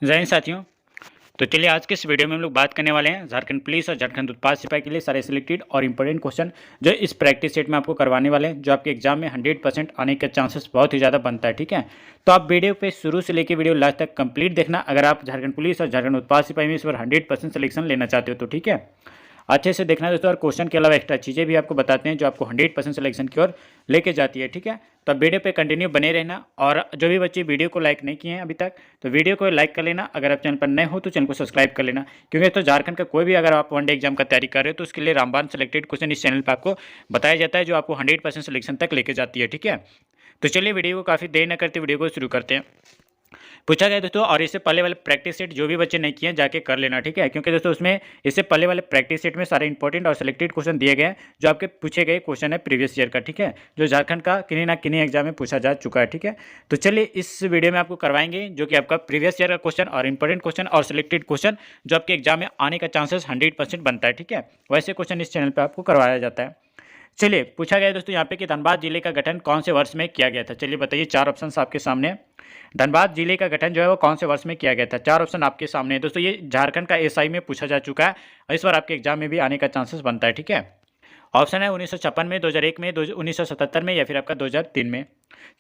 जय हिंद साथियों। तो चलिए आज के इस वीडियो में हम लोग बात करने वाले हैं झारखंड पुलिस और झारखंड उत्पाद सिपाही के लिए सारे सिलेक्टेड और इंपॉर्टेंट क्वेश्चन जो इस प्रैक्टिस सेट में आपको करवाने वाले हैं, जो आपके एग्जाम में 100% आने का चांसेस बहुत ही ज़्यादा बनता है। ठीक है, तो आप वीडियो पे शुरू से लेकर वीडियो लास्ट तक कंप्लीट देखना अगर आप झारखंड पुलिस और झारखंड उत्पाद सिपाही में इस बार 100% सिलेक्शन लेना चाहते हो तो। ठीक है, अच्छे से देखना दोस्तों, और क्वेश्चन के अलावा एक्स्ट्रा चीज़ें भी आपको बताते हैं जो आपको 100% सिलेक्शन की ओर लेके जाती है। ठीक है, तो वीडियो पे कंटिन्यू बने रहना, और जो भी बच्चे वीडियो को लाइक नहीं किए हैं अभी तक तो वीडियो को लाइक कर लेना। अगर आप चैनल पर नए हो तो चैनल को सब्सक्राइब कर लेना, क्योंकि तो झारखंड का कोई भी अगर आप वनडे एग्जाम का तैयारी कर रहे हो तो उसके लिए रामबाण सेलेक्टेड क्वेश्चन इस चैनल पर आपको बताया जाता है, जो आपको 100% सिलेक्शन तक लेके जाती है। ठीक है, तो चलिए वीडियो को काफ़ी देर न करते वीडियो को शुरू करते हैं। पूछा गया दोस्तों, और इससे पहले वाले प्रैक्टिस सेट जो भी बच्चे नहीं किए जाके कर लेना। ठीक है, क्योंकि दोस्तों उसमें इससे पहले वाले प्रैक्टिस सेट में सारे इंपॉर्टेंट और सिलेक्टेड क्वेश्चन दिए गए हैं जो आपके पूछे गए क्वेश्चन है प्रीवियस ईयर का। ठीक है, जो झारखंड का किन्हीं ना किन्हीं एग्जाम में पूछा जा चुका है। ठीक है, तो चलिए इस वीडियो में आपको करवाएंगे जो कि आपका प्रीवियस ईयर का क्वेश्चन और इंपॉर्टेंट क्वेश्चन और सिलेक्टेड क्वेश्चन जो आपके एग्जाम में आने का चांसेस 100% बनता है। ठीक है, वैसे क्वेश्चन इस चैनल पर आपको करवाया जाता है। चलिए पूछा गया दोस्तों यहाँ पे कि धनबाद जिले का गठन कौन से वर्ष में किया गया था। चलिए बताइए, चार ऑप्शन आपके सामने हैं। धनबाद जिले का गठन जो है वो कौन से वर्ष में किया गया था, चार ऑप्शन आपके सामने है दोस्तों। ये झारखंड का एसआई में पूछा जा चुका है और इस बार आपके एग्जाम में भी आने का चांसेस बनता है। ठीक है, ऑप्शन है 1956 में, 2001 में, 1977 में या फिर आपका 2003 में।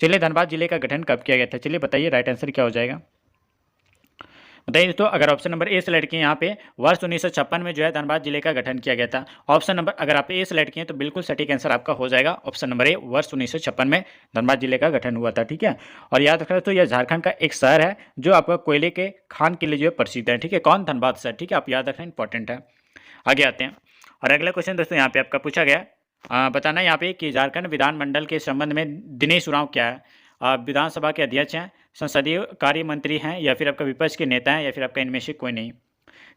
चलिए धनबाद जिले का गठन कब किया गया था, चलिए बताइए राइट आंसर क्या हो जाएगा। बताइए दोस्तों, अगर ऑप्शन नंबर ए सेलेक्ट किए यहाँ पे वर्ष 1956 में जो है धनबाद जिले का गठन किया गया था। ऑप्शन नंबर अगर आप ए सेलेक्ट किए तो बिल्कुल सटीक आंसर आपका हो जाएगा ऑप्शन नंबर ए, वर्ष 1956 में धनबाद जिले का गठन हुआ था। ठीक है, और याद रखना दोस्तों, यह झारखंड का एक शहर है जो आपका कोयले के खान के लिए जो है प्रसिद्ध है। ठीक है, कौन, धनबाद शहर। ठीक है, आप याद रखना, इंपॉर्टेंट है। आगे आते हैं, और अगला क्वेश्चन दोस्तों यहाँ पे आपका पूछा गया बताना यहाँ पे कि झारखंड विधानमंडल के संबंध में दिनेश उरांव क्या है। विधानसभा के अध्यक्ष हैं, संसदीय कार्य मंत्री हैं, या फिर आपका विपक्ष के नेता हैं, या फिर आपका इनमें से कोई नहीं।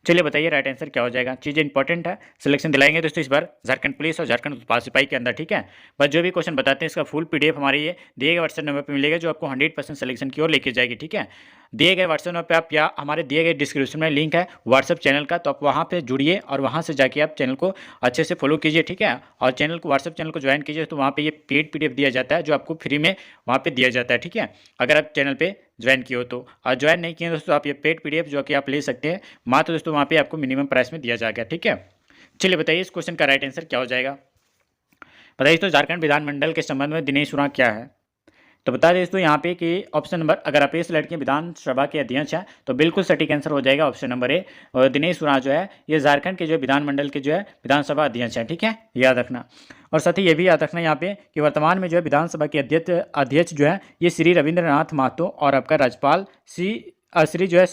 चलिए बताइए राइट आंसर क्या हो जाएगा। चीज़ें इंपॉर्टेंट है, सिलेक्शन दिलाएंगे दोस्तों इस बार झारखंड पुलिस और झारखंड उत्पाद सिपाही के अंदर। ठीक है, बस जो भी क्वेश्चन बताते हैं इसका फुल पीडीएफ हमारे ये दिए गए व्हाट्सएप नंबर पर मिलेगा, जो आपको 100% सिलेक्शन की ओर लेके जाएगी। ठीक है, दिए गए व्हाट्सएप नंबर पर आप, या हमारे दिए गए डिस्क्रिप्शन में लिंक है व्हाट्सएप चैनल का, तो आप वहाँ पर जुड़िए और वहाँ से जाके आप चैनल को अच्छे से फॉलो कीजिए। ठीक है, और चैनल को, व्हाट्सएप चैनल को ज्वाइन कीजिए, तो वहाँ पे ये पेड पीडीएफ दिया जाता है जो आपको फ्री में वहाँ पे दिया जाता है। ठीक है, अगर आप चैनल पे ज्वाइन किए हो तो, और ज्वाइन नहीं किए दोस्तों आप ये पेड पीडीएफ जो कि आप ले सकते हैं मात्र दोस्तों वहाँ पे आपको मिनिमम प्राइस में दिया जाएगा। ठीक है, चलिए बताइए इस क्वेश्चन का राइट आंसर क्या हो जाएगा। बताइए तो झारखंड विधानमंडल के संबंध में दिनेश उरांव क्या है। तो बता दें दोस्तों यहाँ पे कि ऑप्शन नंबर, अगर आप इस लड़के विधानसभा के अध्यक्ष हैं तो बिल्कुल सटीक आंसर हो जाएगा ऑप्शन नंबर ए। और दिनेश उरांव जो है ये झारखंड के जो विधानमंडल के जो है विधानसभा अध्यक्ष हैं। ठीक है, याद रखना। और साथ ही ये भी याद रखना यहाँ पे कि वर्तमान में जो है विधानसभा के अध्यक्ष जो है ये श्री रविंद्रनाथ महतो और आपका राज्यपाल श्री जो है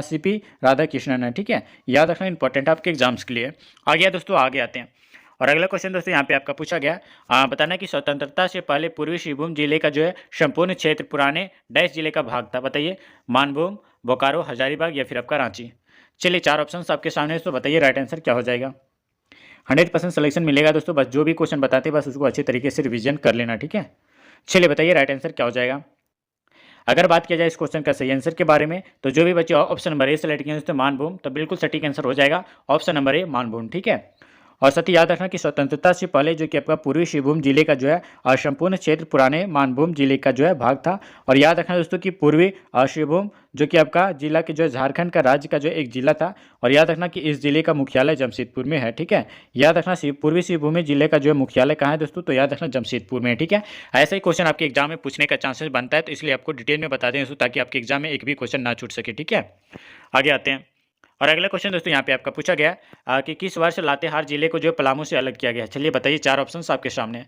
CP राधाकृष्णन है। ठीक है, याद रखना, इंपॉर्टेंट आपके एग्जाम्स के लिए। आगे दोस्तों, आगे आते हैं, और अगला क्वेश्चन दोस्तों यहाँ पे आपका पूछा गया बताना कि स्वतंत्रता से पहले पूर्वी सिंहभूम जिले का जो है संपूर्ण क्षेत्र पुराने डैश जिले का भाग था। बताइए, मानभूम, बोकारो, हजारीबाग या फिर आपका रांची। चलिए चार ऑप्शन आपके सामने, तो बताइए राइट आंसर क्या हो जाएगा। 100% सिलेक्शन मिलेगा दोस्तों, बस जो भी क्वेश्चन बताते हैं बस उसको अच्छे तरीके से रिविजन कर लेना। ठीक है, चलिए बताइए राइट आंसर क्या हो जाएगा। अगर बात किया जाए इस क्वेश्चन का सही आंसर के बारे में तो जो भी बच्चे ऑप्शन नंबर ए सेलेक्ट किए दोस्तों मानभूम, तो बिल्कुल सटीक आंसर हो जाएगा ऑप्शन नंबर ए, मानभूम। ठीक है, और साथ ही याद रखना कि स्वतंत्रता से पहले जो कि आपका पूर्वी सिंहभूम जिले का जो है संपूर्ण क्षेत्र पुराने मानभूम जिले का जो है भाग था। और याद रखना दोस्तों कि पूर्वी सिंहभूम जो कि आपका जिला के जो है झारखंड का राज्य का जो एक जिला था, और याद रखना कि इस जिले का मुख्यालय जमशेदपुर में है। ठीक है, याद रखना पूर्वी सिंहभूम जिले का जो है मुख्यालय कहाँ है दोस्तों, तो याद रखना जमशेदपुर में है। ठीक है, ऐसा ही क्वेश्चन आपके एग्जाम में पूछने का चांसेस बनता है, तो इसलिए आपको डिटेल में बता दें दोस्तों ताकि आपके एग्जाम में एक भी क्वेश्चन ना छूट सके। ठीक है, आगे आते हैं, और अगला क्वेश्चन दोस्तों यहाँ पे आपका पूछा गया कि किस वर्ष लातेहार जिले को जो पलामू से अलग किया गया। चलिए बताइए, चार ऑप्शंस आपके सामने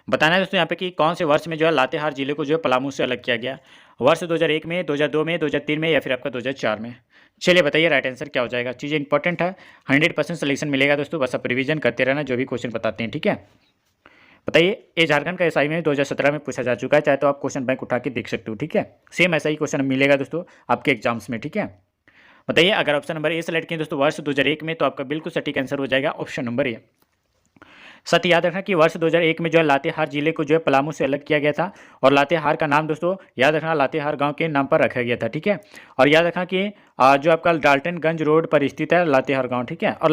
बताना है दोस्तों यहाँ पे कि कौन से वर्ष में जो है लातेहार जिले को जो है पलामू से अलग किया गया। वर्ष 2001 में, 2002 में, 2003 में या फिर आपका 2004 में। चलिए बताइए राइट आंसर क्या हो जाएगा। चीज़ें इंपॉर्टेंट है, 100% सिलेक्शन मिलेगा दोस्तों, बस आप रिविजन करते रहना जो भी क्वेश्चन बताते हैं। ठीक है, बताइए, ये झारखंड का एसआई में 2017 में पूछा जा चुका है, चाहे तो आप क्वेश्चन बैंक उठा के देख सकते हो। ठीक है, सेम ऐसा ही क्वेश्चन मिलेगा दोस्तों आपके एग्जाम्स में। ठीक है, बताइए, अगर ऑप्शन नंबर ए सेलेक्ट किए दोस्तों वर्ष 2001 में, तो आपका बिल्कुल सटीक आंसर हो जाएगा ऑप्शन नंबर ए। साथ ही याद रखना कि वर्ष 2001 में जो है लातेहार जिले को जो है पलामू से अलग किया गया था, और लातेहार का नाम दोस्तों याद रखना लातेहार गांव के नाम पर रखा गया था। ठीक है, और याद रखना कि जो आपका डाल्टनगंज रोड पर स्थित है लातेहार गांव। ठीक है, और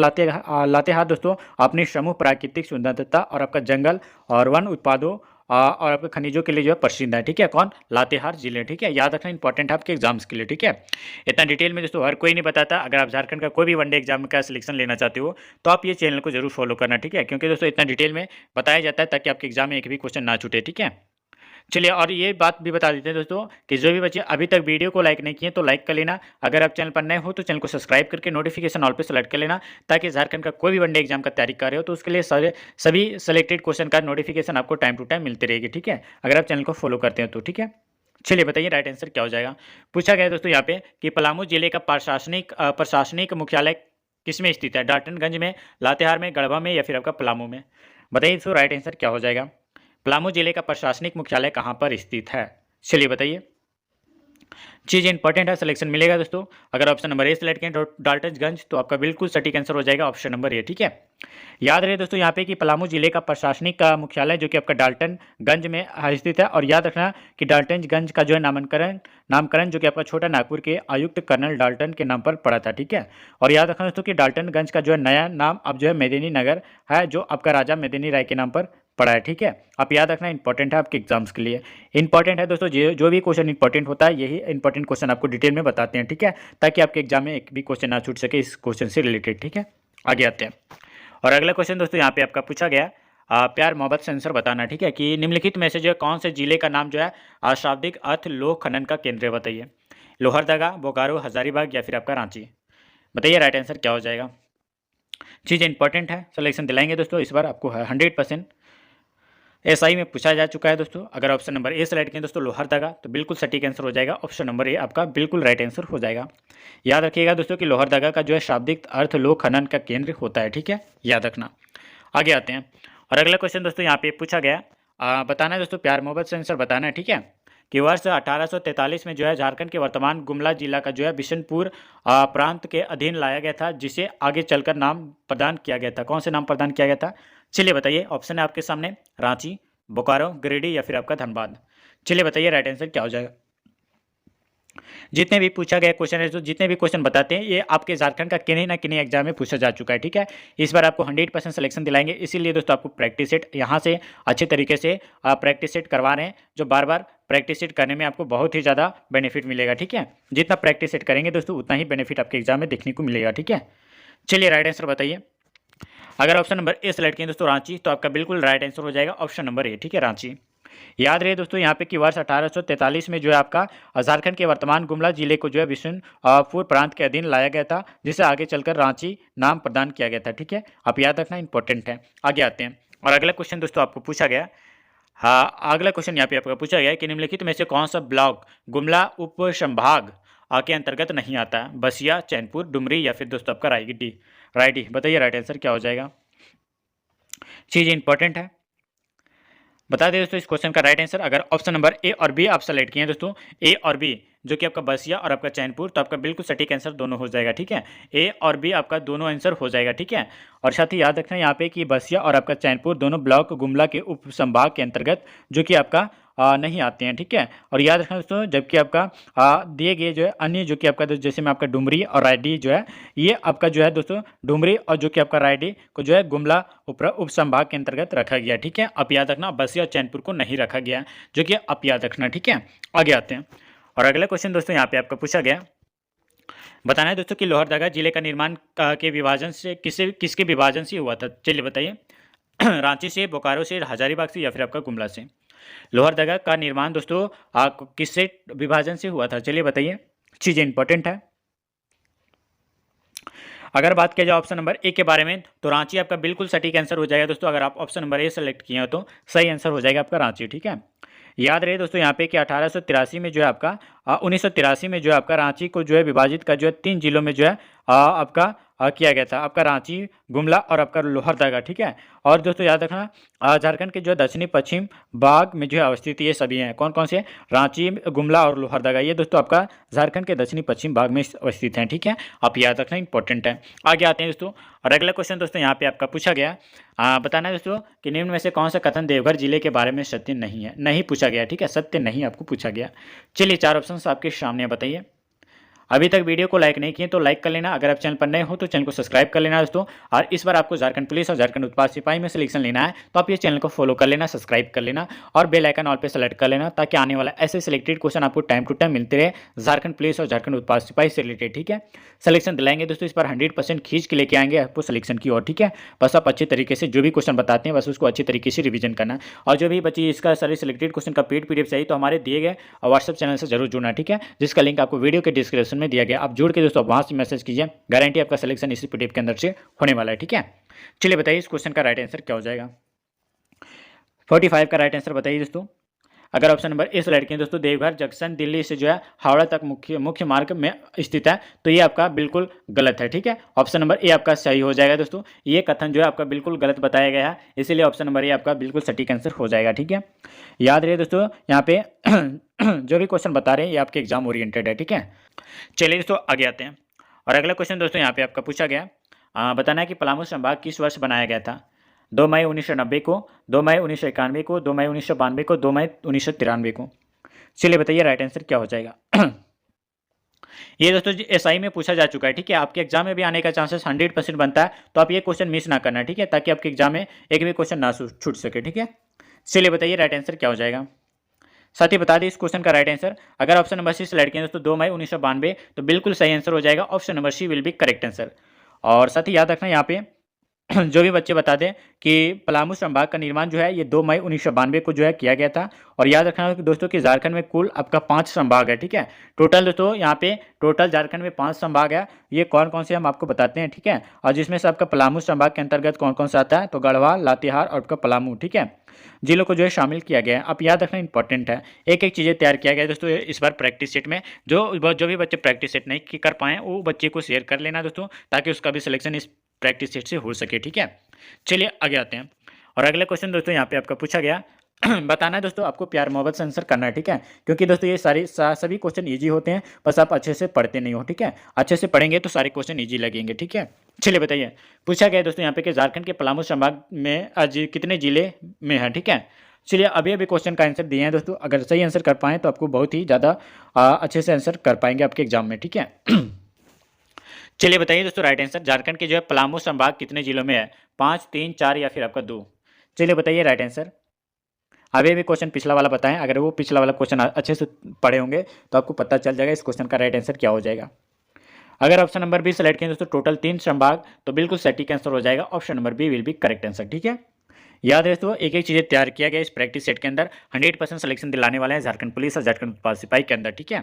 लातेहार दोस्तों अपनी समूह प्राकृतिक सुंदरता और आपका जंगल और वन उत्पादों और आपके खनिजों के लिए जो है प्रसिद्ध है, ठीक है। कौन? लातेहार जिले, ठीक है। याद रखना इंपॉर्टेंट है आपके एग्जाम्स के लिए, ठीक है। इतना डिटेल में दोस्तों हर कोई नहीं बताता। अगर आप झारखंड का कोई भी वनडे एग्जाम का सिलेक्शन लेना चाहते हो तो आप ये चैनल को जरूर फॉलो करना, ठीक है, क्योंकि दोस्तों इतना डिटेल में बताया जाता है ताकि आपके एग्जाम में एक भी क्वेश्चन ना छूटे, ठीक है। चलिए, और ये बात भी बता देते हैं दोस्तों कि जो भी बच्चे अभी तक वीडियो को लाइक नहीं किए तो लाइक कर लेना। अगर आप चैनल पर नए हो तो चैनल को सब्सक्राइब करके नोटिफिकेशन ऑल पे सेलेक्ट कर लेना, ताकि झारखंड का कोई भी वनडे एग्जाम का तैयारी कर रहे हो तो उसके लिए सभी सेलेक्टेड क्वेश्चन का नोटिफिकेशन आपको टाइम टू टाइम मिलती रहेगी, ठीक है, अगर आप चैनल को फॉलो करते हो तो, ठीक है। चलिए बताइए राइट आंसर क्या हो जाएगा। पूछा गया है दोस्तों यहाँ पे कि पलामू जिले का प्रशासनिक मुख्यालय किसमें स्थित है? डाल्टनगंज में, लातेहार में, गढ़वा में या फिर आपका पलामू में? बताइए दोस्तों राइट आंसर क्या हो जाएगा। पलामू जिले का प्रशासनिक मुख्यालय कहाँ पर स्थित है? चलिए बताइए। चीज़ इंपॉर्टेंट है, सिलेक्शन मिलेगा दोस्तों। अगर ऑप्शन नंबर ए सेलेक्ट करें डाल्टनगंज तो आपका बिल्कुल सटीक आंसर हो जाएगा ऑप्शन नंबर ए, ठीक है। याद रहे दोस्तों यहाँ पे कि पलामू जिले का प्रशासनिक का मुख्यालय जो कि आपका डाल्टनगंज में स्थित है। और याद रखना कि डाल्टनगंज का जो है नामकरण जो कि आपका छोटा नागपुर के आयुक्त कर्नल डाल्टन के नाम पर पड़ा था, ठीक है। और याद रखना दोस्तों कि डाल्टनगंज का जो है नया नाम अब जो है मेदिनी नगर है, जो आपका राजा मेदिनी राय के नाम पर पड़ा है, ठीक है। आप याद रखना इंपॉर्टेंट है आपके एग्जाम्स के लिए, इंपॉर्टेंट है दोस्तों। जो भी क्वेश्चन इंपॉर्टेंट होता है यही इंपॉर्टेंट क्वेश्चन आपको डिटेल में बताते हैं, ठीक है, ताकि आपके एग्जाम में एक भी क्वेश्चन ना छूट सके इस क्वेश्चन से रिलेटेड, ठीक है। आगे आते हैं और अगला क्वेश्चन दोस्तों यहाँ पे आपका पूछा गया प्यार मोहब्बत से आंसर बताना, ठीक है, कि निम्नलिखित में से जो है कौन से जिले का नाम जो है अशाब्दिक अर्थ लोक खनन का केंद्र है? बताइए। लोहरदगा, बोकारो, हजारीबाग या फिर आपका रांची? बताइए राइट आंसर क्या हो जाएगा। चीज़ इंपॉर्टेंट है, सिलेक्शन दिलाएंगे दोस्तों इस बार आपको 100%। एसआई में पूछा जा चुका है दोस्तों। अगर ऑप्शन नंबर ए सेलेक्ट करें दोस्तों लोहरदगा तो बिल्कुल सटीक आंसर हो जाएगा, ऑप्शन नंबर ए आपका बिल्कुल राइट आंसर हो जाएगा। याद रखिएगा दोस्तों कि लोहरदगा का जो है शाब्दिक अर्थ लोक खनन का केंद्र होता है, ठीक है, याद रखना। आगे आते हैं और अगला क्वेश्चन दोस्तों यहाँ पे पूछा गया बताना है दोस्तों, प्यार मोहब्बत से आंसर बताना है, ठीक है, कि वर्ष 1843 में जो है झारखंड के वर्तमान गुमला जिला का जो है बिशनपुर प्रांत के अधीन लाया गया था, जिसे आगे चलकर नाम प्रदान किया गया था। कौन से नाम प्रदान किया गया था? चलिए बताइए। ऑप्शन है आपके सामने रांची, बोकारो, गिरिडीह या फिर आपका धनबाद। चलिए बताइए राइट आंसर क्या हो जाएगा। जितने भी पूछा गया क्वेश्चन है, तो जितने भी क्वेश्चन बताते हैं ये आपके झारखंड का किन्हीं ना किन्हीं एग्जाम में पूछा जा चुका है, ठीक है। इस बार आपको 100% सिलेक्शन दिलाएंगे, इसीलिए दोस्तों आपको प्रैक्टिस सेट यहाँ से अच्छे तरीके से प्रैक्टिस सेट करवा रहे हैं, जो बार बार प्रैक्टिस सेट करने में आपको बहुत ही ज़्यादा बेनिफिट मिलेगा, ठीक है। जितना प्रैक्टिस सेट करेंगे दोस्तों उतना ही बेनिफिट आपके एग्जाम में देखने को मिलेगा, ठीक है। चलिए राइट आंसर बताइए। अगर ऑप्शन नंबर ए सेलेक्ट किए दोस्तों रांची तो आपका बिल्कुल राइट आंसर हो जाएगा ऑप्शन नंबर ए, ठीक है, रांची। याद रहे दोस्तों यहाँ पे कि वर्ष 1843 में जो है आपका झारखंड के वर्तमान गुमला जिले को जो है बिशनपुर प्रांत के अधीन लाया गया था, जिसे आगे चलकर रांची नाम प्रदान किया गया था, ठीक है। आप याद रखना इंपॉर्टेंट है। आगे आते हैं और अगला क्वेश्चन दोस्तों आपको पूछा गया, हाँ अगला क्वेश्चन यहाँ पे आपका पूछा गया कि निम्नलिखित में से कौन सा ब्लॉक गुमला उप संभाग के अंतर्गत नहीं आता है? बसिया, चैनपुर, डुमरी या फिर दोस्तों आपका रायडी। बताइए राइट आंसर क्या हो जाएगा। चीज़ इंपॉर्टेंट है, बता दें दोस्तों इस क्वेश्चन का राइट आंसर। अगर ऑप्शन नंबर ए और बी आप सेलेक्ट किए हैं दोस्तों, ए और बी जो कि आपका बसिया और आपका चैनपुर, तो आपका बिल्कुल सटीक आंसर दोनों हो जाएगा, ठीक है। ए और बी आपका दोनों आंसर हो जाएगा, ठीक है। और साथ ही याद रखना यहाँ पे कि बसिया और आपका चैनपुर दोनों ब्लॉक गुमला के उप संभाग के अंतर्गत जो कि आपका नहीं आते हैं, ठीक है। और याद रखना दोस्तों जबकि आपका दिए गए जो है अन्य जो कि आपका जैसे में आपका डुमरी और रायडी जो है, ये आपका जो है दोस्तों डुमरी और जो कि आपका रायडी को जो है गुमला उप संभाग के अंतर्गत रखा गया, ठीक है। आप याद रखना बसिया और चैनपुर को नहीं रखा गया, जो कि आप याद रखना, ठीक है। आगे आते हैं और अगला क्वेश्चन दोस्तों यहाँ पे आपका पूछा गया, बताना है दोस्तों कि लोहरदगा जिले का निर्माण के विभाजन से किसके विभाजन से हुआ था? चलिए बताइए। रांची से, बोकारो से, हजारीबाग से या फिर आपका गुमला से? लोहरदगा का निर्माण दोस्तों किससे विभाजन से हुआ था? चलिए बताइए। चीज़ें इंपॉर्टेंट है। अगर बात किया जाए ऑप्शन नंबर ए के बारे में तो रांची आपका बिल्कुल सटीक आंसर हो जाएगा दोस्तों। अगर आप ऑप्शन नंबर ए सेलेक्ट किए हो तो सही आंसर हो जाएगा आपका रांची, ठीक है। याद रहे दोस्तों यहाँ पे कि 1883 में जो है आपका 1983 में जो है आपका रांची को जो है विभाजित का जो है 3 जिलों में जो है आपका किया गया था, आपका रांची, गुमला और आपका लोहरदगा, ठीक है। और दोस्तों याद रखना झारखंड के जो दक्षिणी पश्चिम भाग में जो है अवस्थित ये सभी हैं। कौन कौन से? रांची, गुमला और लोहरदगा, ये दोस्तों आपका झारखंड के दक्षिणी पश्चिम भाग में अवस्थित हैं, ठीक है। आप याद रखना इंपॉर्टेंट है। आगे आते हैं दोस्तों और अगला क्वेश्चन दोस्तों यहाँ पे आपका पूछा गया, बताना है दोस्तों कि निम्न में से कौन सा कथन देवघर जिले के बारे में सत्य नहीं है? नहीं पूछा गया, ठीक है, सत्य नहीं आपको पूछा गया। चलिए 4 ऑप्शन आपके सामने बताइए। अभी तक वीडियो को लाइक नहीं किए तो लाइक कर लेना, अगर आप चैनल पर नए हो तो चैनल को सब्सक्राइब कर लेना दोस्तों। और इस बार आपको झारखंड पुलिस और झारखंड उत्पाद सिपाही में सिलेक्शन लेना है तो आप ये चैनल को फॉलो कर लेना, सब्सक्राइब कर लेना और बेल आइकन ऑल पे सेलेक्ट कर लेना, ताकि आने वाला ऐसे सिलेक्टेड क्वेश्चन आपको टाइम टू टाइम मिलते रहे झारखंड पुलिस और झारखंड उत्पाद सिपाही से रिलेटेड। ठीक है, सिलेक्शन दिलाएंगे दोस्तों, इस बार 100% खींच के लेके आएंगे आपको सिलेक्शन की ओर। ठीक है, बस आप अच्छे तरीके से जो भी क्वेश्चन बताते हैं बस उसको अच्छी तरीके से रिवीजन करना। और जो भी बच्चे इसका सारे सिलेक्टेड क्वेश्चन का पेड पीडीएफ चाहिए तो हमारे दिए गए व्हाट्सएप चैनल से जरूर जुड़ना। ठीक है, जिसका लिंक आपको वीडियो के डिस्क्रिप्शन में दिया गया, आप जुड़ के दोस्तों वहां से मैसेज कीजिए, गारंटी आपका सिलेक्शन इसी पीडीएफ के अंदर से होने वाला है। ठीक है, चलिए बताइए इस क्वेश्चन का राइट आंसर क्या हो जाएगा। 45 का राइट आंसर बताइए दोस्तों। अगर ऑप्शन नंबर ए सेलेक्ट किए दोस्तों, देवघर जंक्शन दिल्ली से जो है हावड़ा तक मुख्य मार्ग में स्थित है, तो ये आपका बिल्कुल गलत है। ठीक है, ऑप्शन नंबर ए आपका सही हो जाएगा दोस्तों। ये कथन जो है आपका बिल्कुल गलत बताया गया है, इसीलिए ऑप्शन नंबर ए आपका बिल्कुल सटीक आंसर हो जाएगा। ठीक है, याद रहे दोस्तों यहाँ पे जो भी क्वेश्चन बता रहे हैं ये आपके एग्जाम ओरिएंटेड है। ठीक है, चलिए दोस्तों आगे आते हैं। और अगला क्वेश्चन दोस्तों यहाँ पे आपका पूछा गया, बताना है कि पलामू संभाग किस वर्ष बनाया गया था। 2 मई 1990 को, 2 मई 1991 को, 2 मई 1992 को, 2 मई 1993 को। चलिए बताइए राइट आंसर क्या हो जाएगा। ये दोस्तों एसआई में पूछा जा चुका है। ठीक है, आपके एग्जाम में भी आने का चांसेस 100% बनता है, तो आप ये क्वेश्चन मिस ना करना। ठीक है, ताकि आपके एग्जाम में एक भी क्वेश्चन ना छूट सके। ठीक है, चलिए बताइए राइट आंसर क्या हो जाएगा। साथ ही बता दें इस क्वेश्चन का राइट आंसर, अगर ऑप्शन नंबर सी सेलेक्ट किया दोस्तों 2 मई 1992 तो बिल्कुल सही आंसर हो जाएगा, option number C will be correct answer. और साथ ही याद रखना यहाँ पे जो भी बच्चे बता दें कि पलामू संभाग का निर्माण जो है ये 2 मई 1992 को जो है किया गया था। और याद रखना कि दोस्तों कि झारखंड में कुल आपका 5 संभाग है। ठीक है, टोटल दोस्तों यहाँ पे टोटल झारखंड में 5 संभाग है, ये कौन कौन से हम आपको बताते हैं। ठीक है, और जिसमें से आपका पलामू संभाग के अंतर्गत कौन कौन सा आता है, तो गढ़वा, लातेहार और आपका पलामू। ठीक है, जिलों को जो है शामिल किया गया है। आप याद रखना इंपॉर्टेंट है, एक एक चीज़ें तैयार किया गया है दोस्तों इस बार प्रैक्टिस सेट में। जो भी बच्चे प्रैक्टिस सेट नहीं कर पाए वो बच्चे को शेयर कर लेना दोस्तों, ताकि उसका भी सिलेक्शन इस प्रैक्टिस सेट से हो सके। ठीक है, चलिए आगे आते हैं। और अगला क्वेश्चन दोस्तों यहाँ पे आपका पूछा गया, बताना है दोस्तों आपको प्यार मोहब्बत से आंसर करना है। ठीक है, क्योंकि दोस्तों ये सभी क्वेश्चन इजी होते हैं, बस आप अच्छे से पढ़ते नहीं हो। ठीक है, अच्छे से पढ़ेंगे तो सारे क्वेश्चन इजी लगेंगे। ठीक है, चलिए बताइए पूछा गया दोस्तों यहाँ पे कि झारखंड के पलामू संभाग में आज कितने जिले में है। ठीक है, चलिए अभी अभी क्वेश्चन का आंसर दिए हैं दोस्तों, अगर सही आंसर कर पाएँ तो आपको बहुत ही ज़्यादा अच्छे से आंसर कर पाएंगे आपके एग्जाम में। ठीक है, चलिए बताइए दोस्तों राइट आंसर, झारखंड के जो है पलामू संभाग कितने जिलों में है, 5, 3, 4 या फिर आपका 2। चलिए बताइए राइट आंसर। अभी भी क्वेश्चन पिछला वाला बताएं, अगर वो पिछला वाला क्वेश्चन अच्छे से पढ़े होंगे तो आपको पता चल जाएगा इस क्वेश्चन का राइट आंसर क्या हो जाएगा। अगर ऑप्शन नंबर बी सेलेक्ट किया दोस्तों टोटल 3 संभाग, तो बिल्कुल सटीक आंसर हो जाएगा, option number B will be correct answer. ठीक है, याद रहे दोस्तों एक एक चीज़ें तैयार किया गया इस प्रैक्टिस सेट के अंदर, 100% सिलेक्शन दिलाने वाले हैं झारखंड पुलिस और झारखंड उत्पाद सिपाही के अंदर। ठीक है,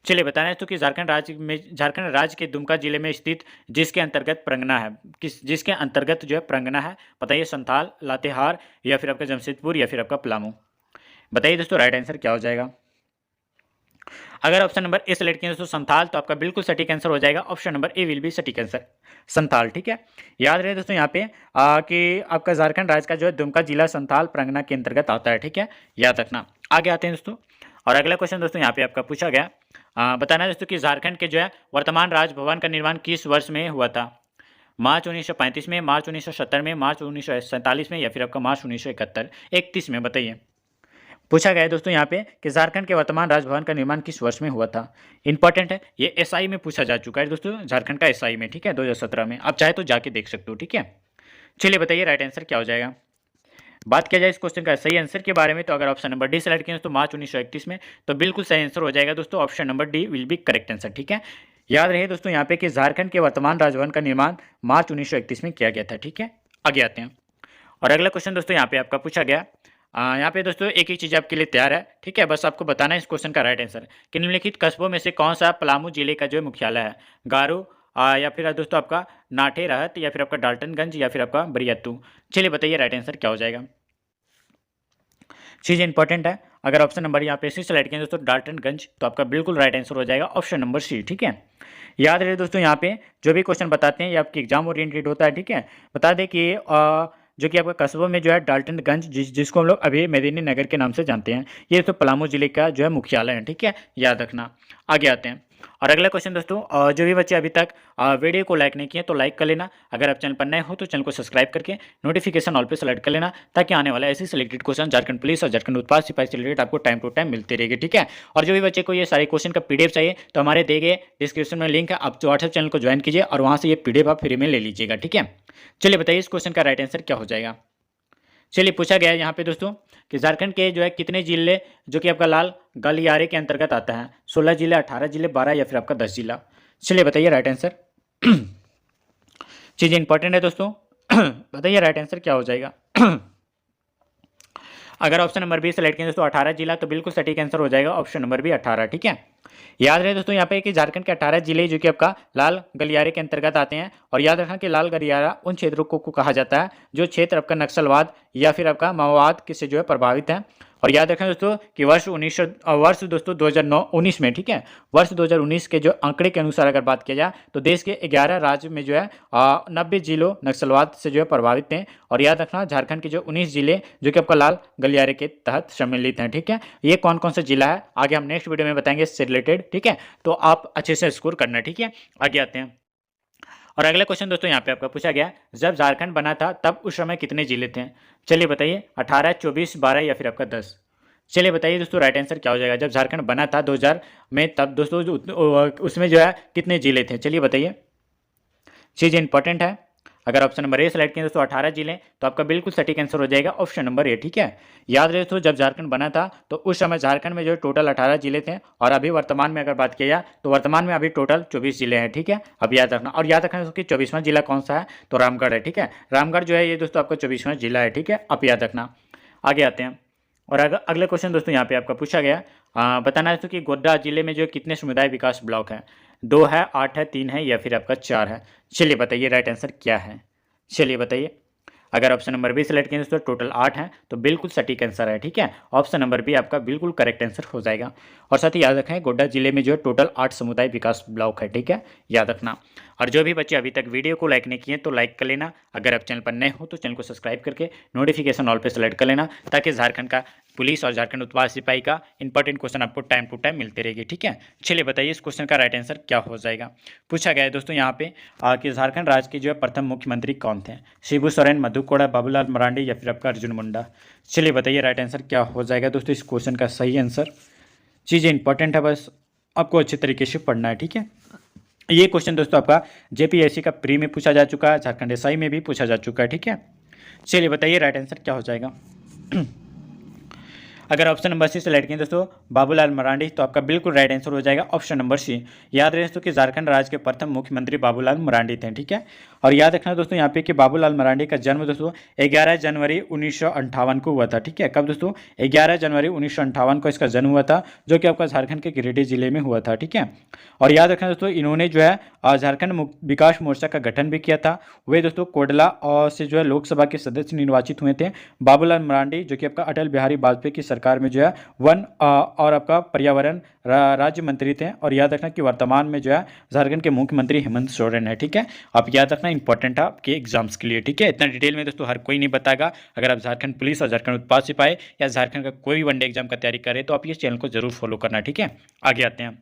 चलिए बताना है तो कि झारखंड राज्य के दुमका जिले में स्थित जिसके अंतर्गत प्रंगना है, जिसके अंतर्गत जो है प्रंगना है, बताइए संथाल, लातेहार या फिर आपका जमशेदपुर या फिर आपका पलामू। बताइए दोस्तों राइट आंसर क्या हो जाएगा। अगर ऑप्शन नंबर ए सेलेक्ट किया दोस्तों संथाल, तो आपका बिल्कुल सटीक आंसर हो जाएगा, option number A will be सटीक आंसर संथाल। ठीक है, याद रहे दोस्तों यहाँ पे कि आपका झारखंड राज्य का जो है दुमका जिला संथाल प्रंगना के अंतर्गत आता है। ठीक है, याद रखना। आगे आते हैं दोस्तों, और अगला क्वेश्चन दोस्तों यहाँ पे आपका पूछा गया, बताना है दोस्तों कि झारखंड के जो है वर्तमान राजभवन का निर्माण किस वर्ष में हुआ था। मार्च 1935 में, मार्च 1970 में, मार्च 1947 में या फिर आपका मार्च 1971, 31 में। बताइए पूछा गया है दोस्तों यहाँ पे कि झारखंड के वर्तमान राजभवन का निर्माण किस वर्ष में हुआ था। इंपॉर्टेंट है, ये एसआई में पूछा जा चुका है दोस्तों, झारखंड का एसआई में। ठीक है, 2017 में, आप चाहे तो जाके देख सकते हो। ठीक है, चलिए बताइए राइट आंसर क्या हो जाएगा। बात किया जाए इस क्वेश्चन का सही आंसर के बारे में, तो अगर ऑप्शन नंबर डी सेलेक्ट किया तो मार्च 1931 में, तो बिल्कुल सही आंसर हो जाएगा दोस्तों, option number D will be correct answer. ठीक है, याद रहे दोस्तों यहाँ पे कि झारखंड के वर्तमान राजभवन का निर्माण मार्च 1931 में किया गया था। ठीक है, आगे आते हैं। और अगला क्वेश्चन दोस्तों यहाँ पे आपका पूछा गया, यहाँ पे दोस्तों एक ही चीज़ आपके लिए तैयार है। ठीक है, बस आपको बताना है इस क्वेश्चन का राइट आंसर कि निम्नलिखित कस्बों में से कौन सा पलामू जिले का जो है मुख्यालय है। गारो या फिर दोस्तों आपका नाटे रहत या फिर आपका डाल्टनगंज या फिर आपका बरियातू। चलिए बताइए राइट आंसर क्या हो जाएगा। चीज़ इंपॉर्टेंट है, अगर ऑप्शन नंबर यहाँ पे सी सेलेक्ट किया दोस्तों डाल्टनगंज, तो आपका बिल्कुल राइट आंसर हो जाएगा, ऑप्शन नंबर सी। ठीक है, याद रहे दोस्तों यहाँ पे जो भी क्वेश्चन बताते हैं ये आपकी एग्जाम ओरिएंटेड होता है। ठीक है, बता दें कि जो कि आपका कस्बों में जो है डाल्टनगंज जिसको हम लोग अभी मेदिनी नगर के नाम से जानते हैं, ये तो पलामू जिले का जो है मुख्यालय है। ठीक है, याद रखना। आगे आते हैं, और अगला क्वेश्चन दोस्तों, जो भी बच्चे अभी तक वीडियो को लाइक नहीं किए तो लाइक कर लेना। अगर आप चैनल पर नए हो तो चैनल को सब्सक्राइब करके नोटिफिकेशन ऑल पे सेलेक्ट कर लेना, ताकि आने वाला ऐसे सिलेक्टेड क्वेश्चन झारखंड पुलिस और झारखंड उत्पाद सिपाही से रिलेटेड आपको टाइम टू टाइम मिलते रहेगी, ठीक है। और जो भी बच्चे को ये सारे क्वेश्चन का पीडीएफ चाहिए तो हमारे दिए गए डिस्क्रिप्शन में लिंक है, आप व्हाट्सएप चैनल को ज्वाइन कीजिए और वहाँ से ये पीडीएफ आप फ्री में ले लीजिएगा, ठीक है। चलिए बताइए इस क्वेश्चन का राइट आंसर क्या हो जाएगा। चलिए पूछा गया है यहाँ पे दोस्तों कि झारखंड के जो है कितने जिले जो कि आपका लाल गलियारे के अंतर्गत आता है, 16 जिले, 18 जिले, 12 या फिर आपका 10 जिला। चलिए बताइए राइट आंसर। चीज़ें इंपॉर्टेंट है दोस्तों। बताइए राइट आंसर क्या हो जाएगा। अगर ऑप्शन नंबर बी सेलेक्ट करें दोस्तों 18 जिला, तो बिल्कुल सटीक आंसर हो जाएगा ऑप्शन नंबर बी 18, ठीक है। याद रहे दोस्तों यहाँ पे कि झारखंड के 18 जिले जो कि आपका लाल गलियारे के अंतर्गत आते हैं, और याद रखना कि लाल गलियारा उन क्षेत्रों को कहा जाता है जो क्षेत्र आपका नक्सलवाद या फिर आपका माओवाद से जो है प्रभावित है। और याद रखें दोस्तों कि वर्ष दोस्तों 2019 में, ठीक है, वर्ष 2019 के जो आंकड़े के अनुसार अगर बात किया जाए तो देश के 11 राज्य में जो है 90 जिलों नक्सलवाद से जो है प्रभावित हैं। और याद रखना झारखंड के जो 19 जिले जो कि आपका लाल गलियारे के तहत सम्मिलित हैं, ठीक है। ये कौन कौन सा जिला है आगे हम नेक्स्ट वीडियो में बताएंगे इससे रिलेटेड, ठीक है। तो आप अच्छे से स्कोर करना, ठीक है। आगे आते हैं और अगला क्वेश्चन दोस्तों यहाँ पे आपका पूछा गया, जब झारखंड बना था तब उस समय कितने जिले थे। चलिए बताइए 18, 24, 12 या फिर आपका 10। चलिए बताइए दोस्तों राइट आंसर क्या हो जाएगा। जब झारखंड बना था 2000 में, तब दोस्तों उसमें जो है कितने जिले थे। चलिए बताइए, चीज़ इंपॉर्टेंट है। अगर ऑप्शन नंबर ए सेलेक्ट किया दोस्तों 18 जिले, तो आपका बिल्कुल सटीक आंसर हो जाएगा ऑप्शन नंबर ए, ठीक है। याद रहे दोस्तों जब झारखंड बना था तो उस समय झारखंड में जो टोटल 18 जिले थे, और अभी वर्तमान में अगर बात किया जाए तो वर्तमान में अभी टोटल 24 जिले हैं, ठीक है। अब याद रखना, और याद रखना दोस्तों कि 24वां जिला कौन सा है, तो रामगढ़ है, ठीक है। रामगढ़ जो है ये दोस्तों आपका 24वां जिला है, ठीक है। अब याद रखना। आगे आते हैं और अगले क्वेश्चन दोस्तों यहाँ पे आपका पूछा गया, बताना है दोस्तों कि गोड्डा जिले में जो कितने समुदाय विकास ब्लॉक हैं। 2 है, 8 है, 3 है या फिर आपका 4 है। चलिए बताइए राइट आंसर क्या है। चलिए बताइए। अगर ऑप्शन नंबर बी सेलेक्ट करें दोस्तों टोटल 8 हैं, तो बिल्कुल सटीक आंसर है, ठीक है। ऑप्शन नंबर बी आपका बिल्कुल करेक्ट आंसर हो जाएगा। और साथ ही याद रखें गोड्डा जिले में जो है टोटल 8 समुदाय विकास ब्लॉक है, ठीक है, याद रखना। और जो भी बच्चे अभी तक वीडियो को लाइक नहीं किए तो लाइक कर लेना। अगर आप चैनल पर नए हो तो चैनल को सब्सक्राइब करके नोटिफिकेशन ऑल पे सेलेक्ट कर लेना, ताकि झारखंड का पुलिस और झारखंड उत्पाद सिपाही का इंपॉर्टेंट क्वेश्चन आपको टाइम टू टाइम मिलते रहेगी, ठीक है। चलिए बताइए इस क्वेश्चन का राइट आंसर क्या हो जाएगा। पूछा गया है दोस्तों यहाँ पे कि झारखंड राज्य के जो है प्रथम मुख्यमंत्री कौन थे। शिबू सोरेन, मधु कोड़ा, बाबूलाल मरांडी या फिर आपका अर्जुन मुंडा। चलिए बताइए राइट आंसर क्या हो जाएगा दोस्तों इस क्वेश्चन का सही आंसर। चीज़ें इंपॉर्टेंट है, बस आपको अच्छे तरीके से पढ़ना है, ठीक है। ये क्वेश्चन दोस्तों आपका जेपीएससी का प्री में पूछा जा चुका है, झारखंड एसआई में भी पूछा जा चुका है, ठीक है। चलिए बताइए राइट आंसर क्या हो जाएगा। अगर ऑप्शन नंबर सी सेलेक्ट करें दोस्तों बाबूलाल मरांडी, तो आपका बिल्कुल राइट आंसर हो जाएगा ऑप्शन नंबर सी। याद रहे दोस्तों कि झारखंड राज्य के प्रथम मुख्यमंत्री बाबूलाल मरांडी थे, ठीक है। और याद रखना दोस्तों यहाँ पे कि बाबूलाल मरांडी का जन्म दोस्तों 11 जनवरी 1958 को हुआ था, ठीक है। कब दोस्तों 11 जनवरी 1958 को इसका जन्म हुआ था, जो कि आपका झारखंड के गिरिडीह जिले में हुआ था, ठीक है। और याद रखना दोस्तों इन्होंने जो है झारखंड विकास मोर्चा का गठन भी किया था। वे दोस्तों कोडला और से जो है लोकसभा के सदस्य निर्वाचित हुए थे। बाबूलाल मरांडी जो कि आपका अटल बिहारी वाजपेयी की सरकार में जो है वन और आपका पर्यावरण राज्य मंत्री थे। और याद रखना कि वर्तमान में जो है झारखंड के मुख्यमंत्री हेमंत सोरेन है, ठीक है। आप याद रखना इंपॉर्टेंट है आपके एग्जाम्स के लिए, ठीक है। इतना डिटेल में दोस्तों हर कोई नहीं बताएगा। अगर आप झारखंड पुलिस और झारखंड उत्पाद सिपाही या झारखंड का कोई भी वनडे एग्जाम का तैयारी करें तो आप ये चैनल को जरूर फॉलो करना, ठीक है। आगे आते हैं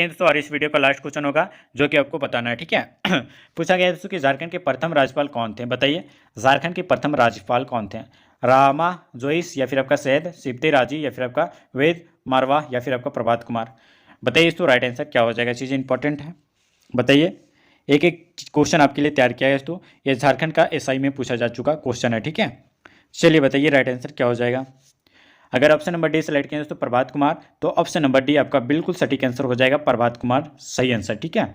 दोस्तों, और इस वीडियो का लास्ट क्वेश्चन होगा जो कि आपको बताना है, ठीक है। पूछा गया है दोस्तों कि झारखंड के प्रथम राज्यपाल कौन थे। बताइए झारखंड के प्रथम राज्यपाल कौन थे। रामा जोइस या फिर आपका सैयद सिप्ते राजी या फिर आपका वेद मारवा या फिर आपका प्रभात कुमार। बताइए इसको राइट आंसर क्या हो जाएगा। चीज़ें इंपॉर्टेंट है, बताइए। एक एक क्वेश्चन आपके लिए तैयार किया है दोस्तों, ये झारखंड का एसआई में पूछा जा चुका क्वेश्चन है, ठीक है। चलिए बताइए राइट आंसर क्या हो जाएगा। अगर ऑप्शन नंबर डी सेलेक्ट किया दोस्तों प्रभात कुमार, तो ऑप्शन नंबर डी आपका बिल्कुल सटीक आंसर हो जाएगा प्रभात कुमार, सही आंसर, ठीक है।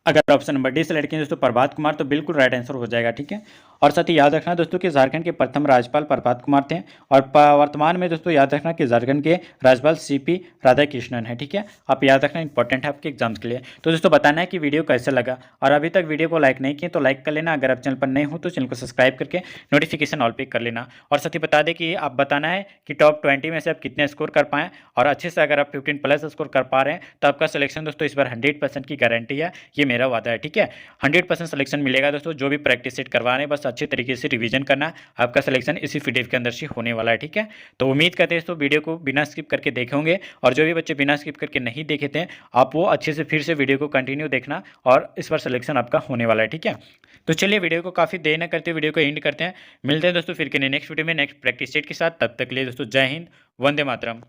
अगर ऑप्शन नंबर डी सेलेक्ट किया दोस्तों प्रभात कुमार, तो बिल्कुल राइट आंसर हो जाएगा, ठीक है। और साथ ही याद रखना दोस्तों कि झारखंड के प्रथम राज्यपाल प्रभात कुमार थे। और वर्तमान में दोस्तों याद रखना कि झारखंड के राज्यपाल सीपी राधाकृष्णन है, ठीक है। आप याद रखना इंपॉर्टेंट है आपके एग्जाम्स के लिए। तो दोस्तों बताना है कि वीडियो कैसा लगा, और अभी तक वीडियो को लाइक नहीं किए तो लाइक कर लेना। अगर आप चैनल पर नए हो तो चैनल को सब्सक्राइब करके नोटिफिकेशन ऑल पे कर लेना। और साथ ही बता दें कि आप बताना है कि टॉप 20 में से आप कितने स्कोर कर पाएँ, और अच्छे से अगर आप 15+ स्कोर कर पा रहे हैं तो आपका सिलेक्शन दोस्तों इस बार 100% की गारंटी है, ये मेरा वादा है, ठीक है। 100% सिलेक्शन मिलेगा दोस्तों। जो भी प्रैक्टिस सेट करवा रहे हैं बस अच्छे तरीके से रिवीजन करना, आपका सिलेक्शन इसी पीडीएफ के अंदर से होने वाला है। ठीक है, तो उम्मीद करते हैं तो वीडियो को बिना स्किप करके देखे होंगे, और जो भी बच्चे बिना स्किप करके नहीं देखे थे आप वो अच्छे से फिर से वीडियो को कंटिन्यू देखना, और इस बार सिलेक्शन आपका होने वाला है। ठीक है, तो चलिए वीडियो को काफ़ी देर न करते वीडियो को एंड करते हैं। मिलते हैं दोस्तों फिर के नेक्स्ट वीडियो में नेक्स्ट प्रैक्टिस सेट के साथ। तब तक के लिए दोस्तों जय हिंद, वंदे मातरम।